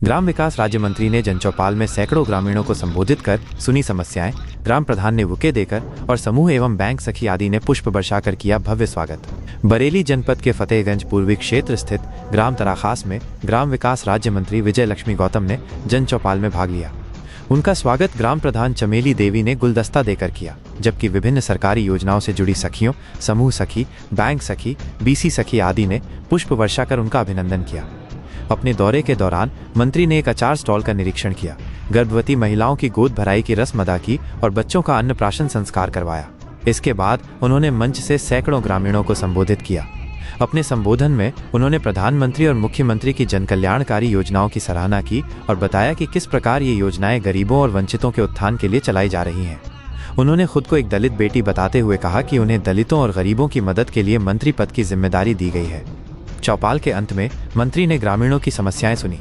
ग्राम विकास राज्य मंत्री ने जनचौपाल में सैकड़ों ग्रामीणों को संबोधित कर सुनी समस्याएं। ग्राम प्रधान ने बुके देकर और समूह एवं बैंक सखी आदि ने पुष्प बरसाकर किया भव्य स्वागत। बरेली जनपद के फतेहगंज पूर्वी क्षेत्र स्थित ग्राम तराखास में ग्राम विकास राज्य मंत्री विजय लक्ष्मी गौतम ने जनचौपाल में भाग लिया। उनका स्वागत ग्राम प्रधान चमेली देवी ने गुलदस्ता देकर किया, जबकि विभिन्न सरकारी योजनाओं से जुड़ी सखियों, समूह सखी, बैंक सखी, बीसी सखी आदि ने पुष्प वर्षा कर उनका अभिनंदन किया। अपने दौरे के दौरान मंत्री ने एक अचार स्टॉल का निरीक्षण किया, गर्भवती महिलाओं की गोद भराई की रस्म अदा की और बच्चों का अन्नप्राशन संस्कार करवाया। इसके बाद उन्होंने मंच से सैकड़ों ग्रामीणों को संबोधित किया। अपने संबोधन में उन्होंने प्रधानमंत्री और मुख्यमंत्री की जनकल्याणकारी योजनाओं की सराहना की और बताया कि किस प्रकार ये योजनाएं गरीबों और वंचितों के उत्थान के लिए चलाई जा रही हैं। उन्होंने खुद को एक दलित बेटी बताते हुए कहा कि उन्हें दलितों और गरीबों की मदद के लिए मंत्री पद की जिम्मेदारी दी गई है। चौपाल के अंत में मंत्री ने ग्रामीणों की समस्याएं सुनी।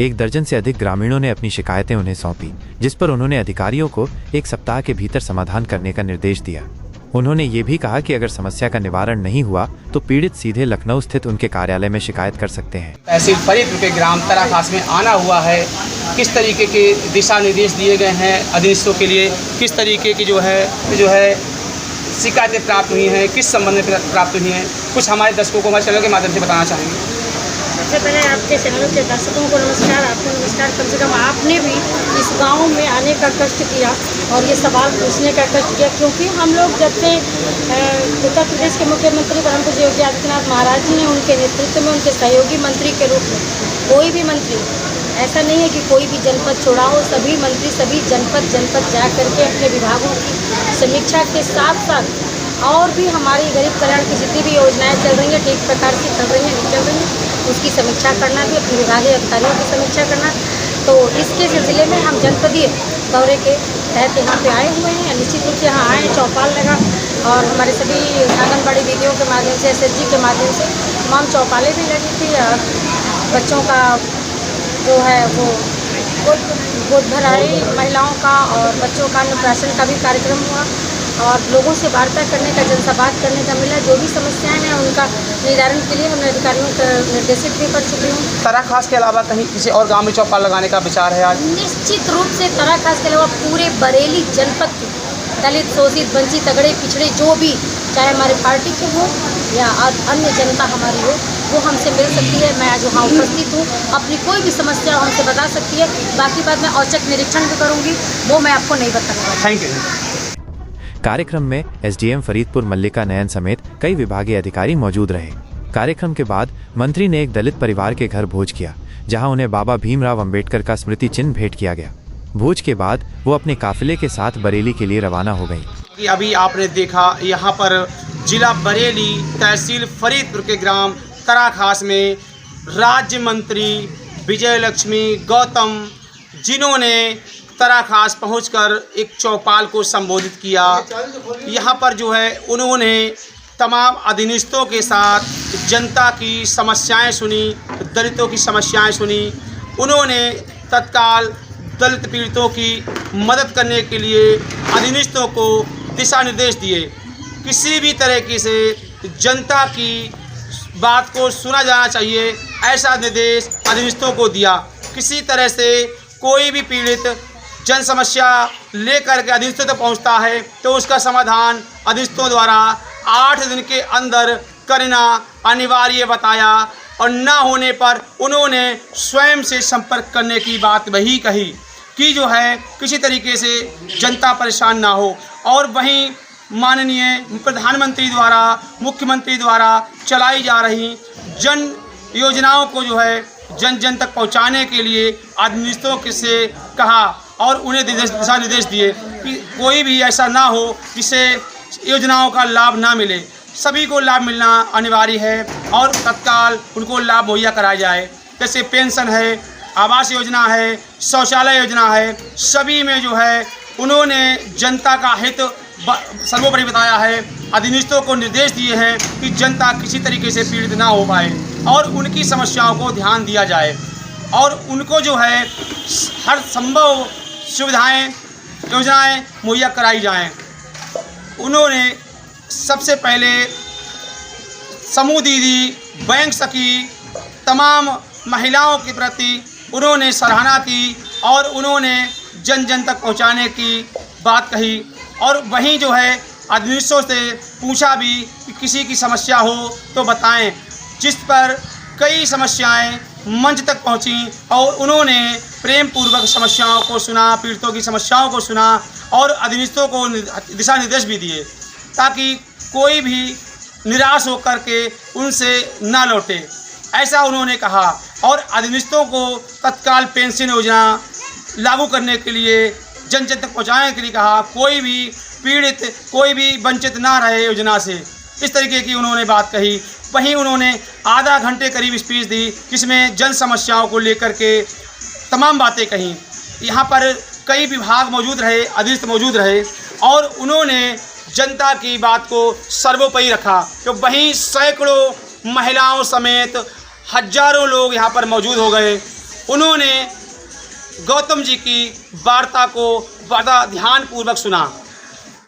1 दर्जन से अधिक ग्रामीणों ने अपनी शिकायतें उन्हें सौंपी, जिस पर उन्होंने अधिकारियों को 1 सप्ताह के भीतर समाधान करने का निर्देश दिया। उन्होंने ये भी कहा कि अगर समस्या का निवारण नहीं हुआ तो पीड़ित सीधे लखनऊ स्थित उनके कार्यालय में शिकायत कर सकते हैं। तहसील फरीदपुर के ग्राम तराखास में आना हुआ है, किस तरीके के दिशा निर्देश दिए गए हैं अधिनियमों के लिए, किस तरीके की जो है शिकायतें प्राप्त हुई हैं, किस संबंध में प्राप्त हुई हैं, कुछ हमारे दर्शकों को हमारे चैनल के माध्यम से बताना चाहेंगे। सबसे पहले आपके चैनल के दर्शकों को नमस्कार। आपको नमस्कार। कम से कम आपने भी इस गांव में आने का कष्ट किया और ये सवाल पूछने का कष्ट किया, क्योंकि हम लोग जब से उत्तर प्रदेश के मुख्यमंत्री परम पूज्य योगी आदित्यनाथ महाराज जी ने उनके नेतृत्व में उनके सहयोगी मंत्री के रूप में कोई भी मंत्री, ऐसा नहीं है कि कोई भी जनपद छोड़ा हो, सभी मंत्री सभी जनपद जा करके अपने विभागों की समीक्षा के साथ साथ और भी हमारी गरीब कल्याण की जितनी भी योजनाएं चल रही हैं ठीक प्रकार से चल रही हैं नहीं चल रही हैं उसकी समीक्षा करना भी, अपने विभागीय अधिकारियों की समीक्षा करना। तो इसके सिलसिले में हम जनपदीय दौरे के तहत यहाँ पे आए हुए हैं। निश्चित रूप से यहाँ आए, चौपाल लगा और हमारे सभी आंगनबाड़ी दीदियों के माध्यम से, SHG के माध्यम से तमाम चौपालें भी लगी थी और बच्चों का जो है वो गोद भराई महिलाओं का और बच्चों का अन्नप्राशन का भी कार्यक्रम हुआ और लोगों से वार्ता करने का, जनसंवाद करने का मिला। जो भी समस्याएं हैं उनका निवारण के लिए हमने अधिकारियों को निर्देशित भी कर चुकी हूँ। तराखास के अलावा कहीं किसी और गांव में चौपाल लगाने का विचार है आज? निश्चित रूप से तराखास के अलावा पूरे बरेली जनपद के दलित, शोषित, वंचित, अगड़े पिछड़े जो भी, चाहे हमारे पार्टी के हो या अन्य जनता हमारी हो, वो हमसे मिल सकती है। मैं आज वहाँ उपस्थित हूँ, अपनी कोई भी समस्या हमसे बता सकती है। बाकी बात मैं औचक निरीक्षण भी करूँगी, वो मैं आपको नहीं बताऊँगा। Thank you. कार्यक्रम में SDM फरीदपुर मल्लिका नयन समेत कई विभागीय अधिकारी मौजूद रहे। कार्यक्रम के बाद मंत्री ने एक दलित परिवार के घर भोज किया, जहां उन्हें बाबा भीमराव अंबेडकर का स्मृति चिन्ह भेंट किया गया। भोज के बाद वो अपने काफिले के साथ बरेली के लिए रवाना हो गई। अभी आपने देखा यहाँ पर जिला बरेली तहसील फरीदपुर के ग्राम तराखास में राज्य मंत्री विजय लक्ष्मी गौतम, जिन्होंने तराखास पहुंचकर एक चौपाल को संबोधित किया। यहाँ पर जो है उन्होंने तमाम अधिनियमों के साथ जनता की समस्याएं सुनी, दलितों की समस्याएं सुनी। उन्होंने तत्काल दलित पीड़ितों की मदद करने के लिए अधिनियमों को दिशा निर्देश दिए। किसी भी तरीके से जनता की बात को सुना जाना चाहिए, ऐसा निर्देश अधिनियमों को दिया। किसी तरह से कोई भी पीड़ित जन समस्या लेकर के अधिनियम तक पहुंचता है तो उसका समाधान अधिनियमों द्वारा 8 दिन के अंदर करना अनिवार्य बताया और न होने पर उन्होंने स्वयं से संपर्क करने की बात वही कही कि जो है किसी तरीके से जनता परेशान ना हो। और वहीं माननीय प्रधानमंत्री द्वारा, मुख्यमंत्री द्वारा चलाई जा रही जन योजनाओं को जो है जन जन तक पहुंचाने के लिए अधिनियमों से कहा और उन्हें दिशा निर्देश दिए कि कोई भी ऐसा ना हो जिससे योजनाओं का लाभ ना मिले। सभी को लाभ मिलना अनिवार्य है और तत्काल उनको लाभ मुहैया कराया जाए। जैसे पेंशन है, आवास योजना है, शौचालय योजना है, सभी में जो है उन्होंने जनता का हित सर्वोपरि बताया है। अधिनियमों को निर्देश दिए हैं कि जनता किसी तरीके से पीड़ित ना हो पाए और उनकी समस्याओं को ध्यान दिया जाए और उनको जो है हर संभव सुविधाएं, योजनाएं मुहैया कराई जाएं। उन्होंने सबसे पहले समूह दीदी, बैंक सखी, तमाम महिलाओं के प्रति उन्होंने सराहना की और उन्होंने जन जन तक पहुंचाने की बात कही। और वहीं जो है अधिनिवेशों से पूछा भी कि किसी की समस्या हो तो बताएं, जिस पर कई समस्याएं मंच तक पहुंची और उन्होंने प्रेम पूर्वक समस्याओं को सुना, पीड़ितों की समस्याओं को सुना और अधिनिवेशों को दिशा निर्देश भी दिए ताकि कोई भी निराश होकर के उनसे ना लौटे, ऐसा उन्होंने कहा। और अधिनिवेशों को तत्काल पेंशन योजना लागू करने के लिए जन जन तक पहुँचाने के लिए कहा, कोई भी पीड़ित, कोई भी वंचित ना रहे योजना से, इस तरीके की उन्होंने बात कही। वहीं उन्होंने आधा घंटे करीब स्पीच दी जिसमें जन समस्याओं को लेकर के तमाम बातें कहीं। यहाँ पर कई विभाग मौजूद रहे, अधिनिवेश मौजूद रहे और उन्होंने जनता की बात को सर्वोपरि रखा। तो वहीं सैकड़ों महिलाओं समेत हजारों लोग यहाँ पर मौजूद हो गए। उन्होंने गौतम जी की वार्ता को बड़ा ध्यानपूर्वक सुना।